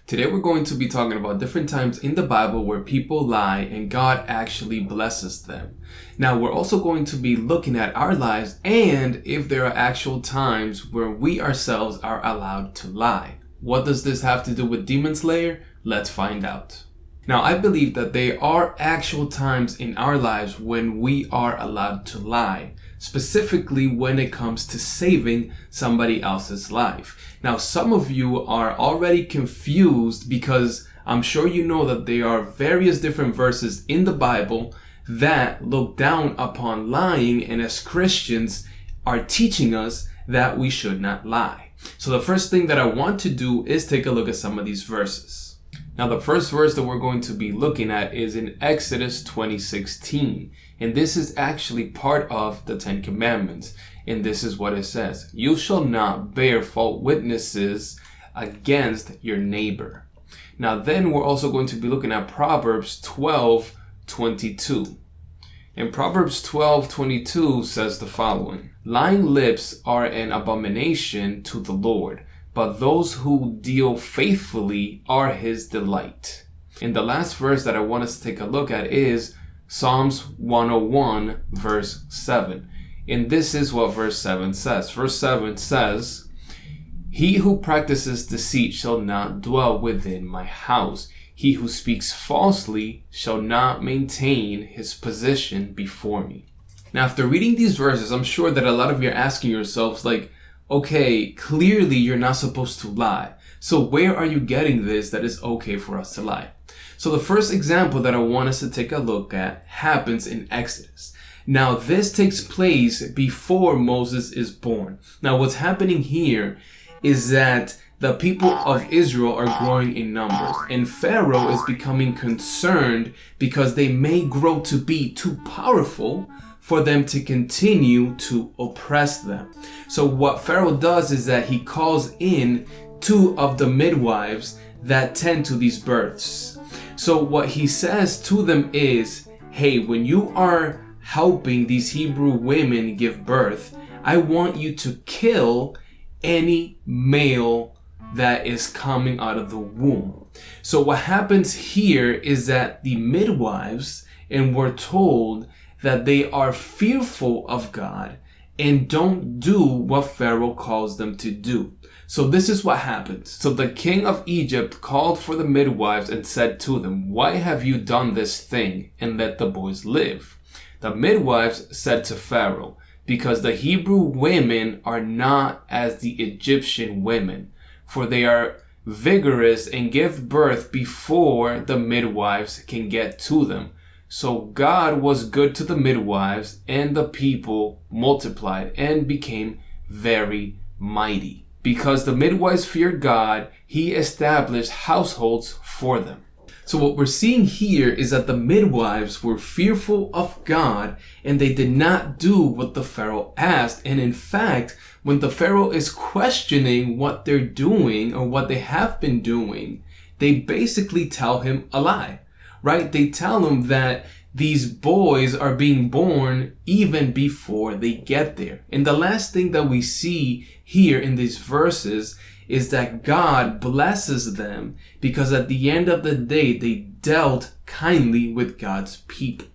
Today we're going to be talking about different times in the Bible where people lie and God actually blesses them. Now we're also going to be looking at our lives and if there are actual times where we ourselves are allowed to lie. What does this have to do with Demon Slayer? Let's find out. Now I believe that there are actual times in our lives when we are allowed to lie, specifically when it comes to saving somebody else's life. Now some of you are already confused because I'm sure you know that there are various different verses in the Bible that look down upon lying, and as Christians are teaching us that we should not lie. So the first thing that I want to do is take a look at some of these verses. Now the first verse that we're going to be looking at is in Exodus 20:16, and this is actually part of the Ten Commandments, and this is what it says: "You shall not bear false witnesses against your neighbor." Now then we're also going to be looking at Proverbs 12:22. And Proverbs 12:22 says the following: "Lying lips are an abomination to the Lord, but those who deal faithfully are his delight." And the last verse that I want us to take a look at is Psalms 101 verse 7. And this is what verse 7 says. Verse 7 says, "He who practices deceit shall not dwell within my house. He who speaks falsely shall not maintain his position before me." Now after reading these verses, I'm sure that a lot of you are asking yourselves like, okay, clearly you're not supposed to lie. So where are you getting this that it's okay for us to lie? So the first example that I want us to take a look at happens in Exodus. Now this takes place before Moses is born. Now what's happening here is that the people of Israel are growing in numbers, and Pharaoh is becoming concerned because they may grow to be too powerful for them to continue to oppress them. So what Pharaoh does is that he calls in 2 of the midwives that tend to these births. So what he says to them is, hey, when you are helping these Hebrew women give birth, I want you to kill any male that is coming out of the womb. So what happens here is that the midwives, and we're told that they are fearful of God and don't do what Pharaoh calls them to do. So this is what happens. So the king of Egypt called for the midwives and said to them, "Why have you done this thing and let the boys live?" The midwives said to Pharaoh, "Because the Hebrew women are not as the Egyptian women, for they are vigorous and give birth before the midwives can get to them." So God was good to the midwives, and the people multiplied and became very mighty. Because the midwives feared God, he established households for them. So what we're seeing here is that the midwives were fearful of God and they did not do what the Pharaoh asked. And in fact, when the Pharaoh is questioning what they're doing or what they have been doing, they basically tell him a lie. Right? They tell him that these boys are being born even before they get there. And the last thing that we see here in these verses is that God blesses them because at the end of the day, they dealt kindly with God's people.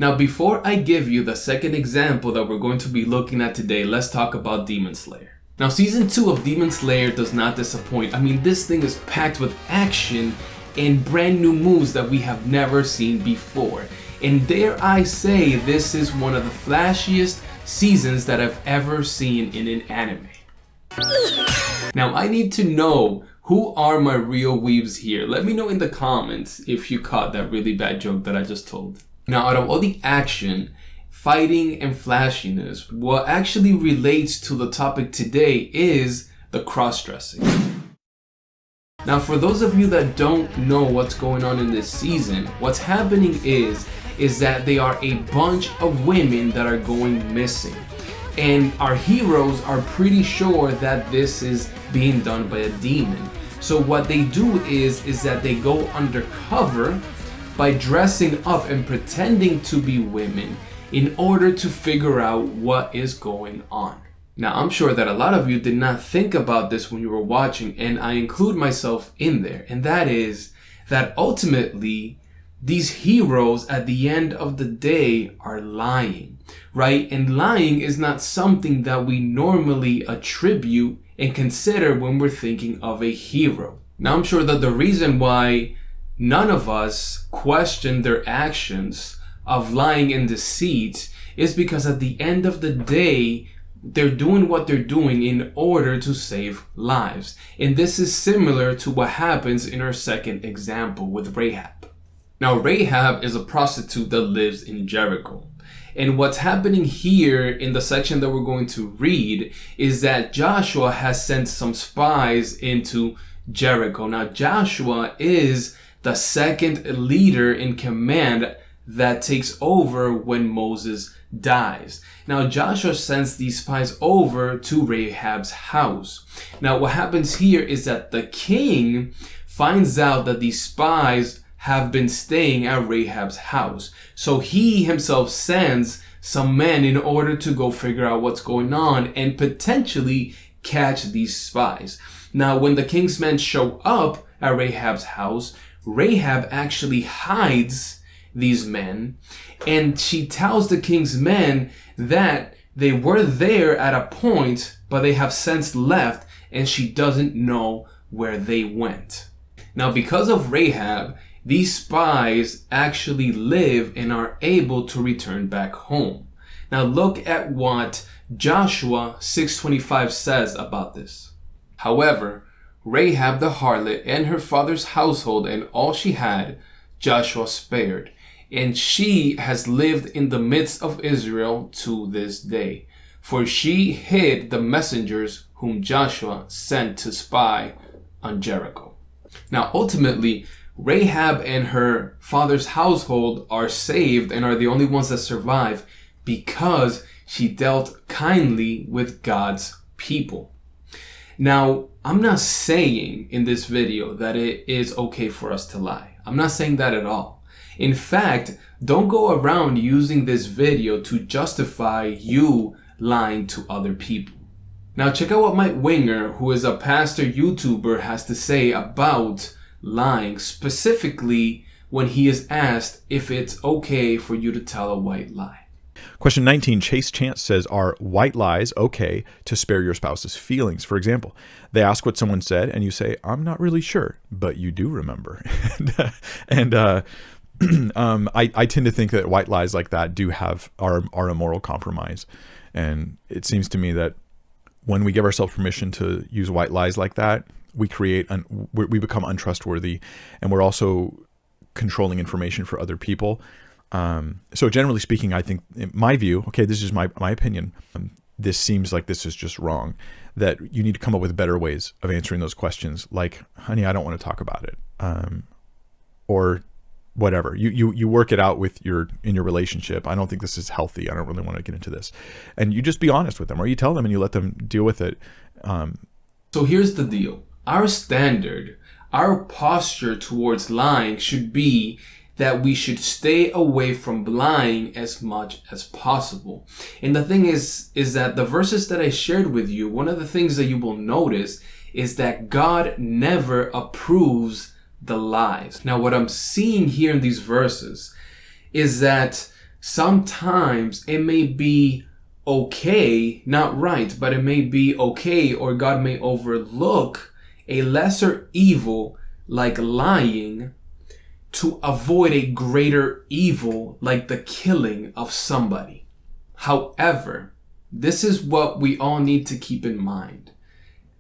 Now, before I give you the second example that we're going to be looking at today, let's talk about Demon Slayer. Now, season 2 of Demon Slayer does not disappoint. I mean, this thing is packed with action and brand new moves that we have never seen before. And dare I say, this is one of the flashiest seasons that I've ever seen in an anime. Now I need to know, who are my real weebs here? Let me know in the comments if you caught that really bad joke that I just told. Now out of all the action, fighting, and flashiness, what actually relates to the topic today is the cross-dressing. Now for those of you that don't know what's going on in this season, what's happening is that they are a bunch of women that are going missing. And our heroes are pretty sure that this is being done by a demon. So what they do is that they go undercover by dressing up and pretending to be women in order to figure out what is going on. Now, I'm sure that a lot of you did not think about this when you were watching, and I include myself in there. And that is that ultimately, these heroes at the end of the day are lying, right? And lying is not something that we normally attribute and consider when we're thinking of a hero. Now, I'm sure that the reason why none of us question their actions of lying and deceit is because at the end of the day, they're doing what they're doing in order to save lives. And this is similar to what happens in our second example with Rahab. Now, Rahab is a prostitute that lives in Jericho. And what's happening here in the section that we're going to read is that Joshua has sent some spies into Jericho. Now, Joshua is the second leader in command that takes over when Moses dies. Now, Joshua sends these spies over to Rahab's house. Now, what happens here is that the king finds out that these spies have been staying at Rahab's house. So he himself sends some men in order to go figure out what's going on and potentially catch these spies. Now, when the king's men show up at Rahab's house, Rahab actually hides these men, and she tells the king's men that they were there at a point, but they have since left, and she doesn't know where they went. Now, because of Rahab, these spies actually live and are able to return back home. Now look at what Joshua 6:25 says about this. However, Rahab the harlot and her father's household and all she had, Joshua spared, and she has lived in the midst of Israel to this day. For she hid the messengers whom Joshua sent to spy on Jericho. Now ultimately, Rahab and her father's household are saved and are the only ones that survive because she dealt kindly with God's people. Now, I'm not saying in this video that it is okay for us to lie. I'm not saying that at all. In fact, don't go around using this video to justify you lying to other people. Now, check out what Mike Winger, who is a pastor YouTuber, has to say about lying, specifically when he is asked if it's okay for you to tell a white lie. Question 19, Chase Chance says, are white lies okay to spare your spouse's feelings? For example, they ask what someone said and you say, I'm not really sure, but you do remember. I tend to think that white lies like that are a moral compromise. And it seems to me that when we give ourselves permission to use white lies like that, we become untrustworthy, and we're also controlling information for other people. So generally speaking, I think, in my view, okay, this is my opinion, this seems like this is just wrong, that you need to come up with better ways of answering those questions, like, honey, I don't want to talk about it, or whatever. You work it out in your relationship. I don't think this is healthy. I don't really want to get into this. And you just be honest with them, or you tell them and you let them deal with it. So here's the deal. Our standard, our posture towards lying should be that we should stay away from lying as much as possible. And the thing is that the verses that I shared with you, one of the things that you will notice is that God never approves the lies. Now, what I'm seeing here in these verses is that sometimes it may be okay, not right, but it may be okay, or God may overlook a lesser evil like lying to avoid a greater evil like the killing of somebody. However, this is what we all need to keep in mind,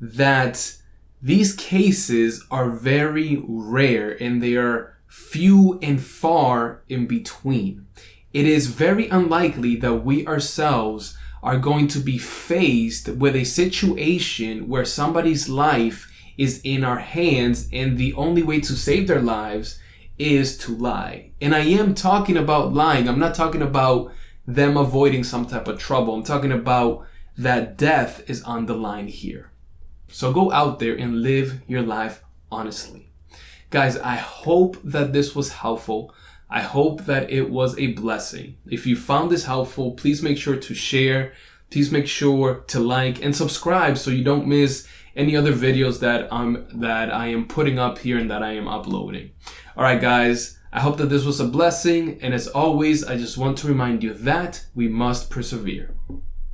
that these cases are very rare and they are few and far in between. It is very unlikely that we ourselves are going to be faced with a situation where somebody's life is in our hands and the only way to save their lives is to lie. And I am talking about lying. I'm not talking about them avoiding some type of trouble. I'm talking about that death is on the line here. So go out there and live your life honestly. Guys, I hope that this was helpful. I hope that it was a blessing. If you found this helpful, please make sure to share, please make sure to like and subscribe so you don't miss any other videos that I am putting up here and that I am uploading. All right, guys, I hope that this was a blessing. And as always, I just want to remind you that we must persevere.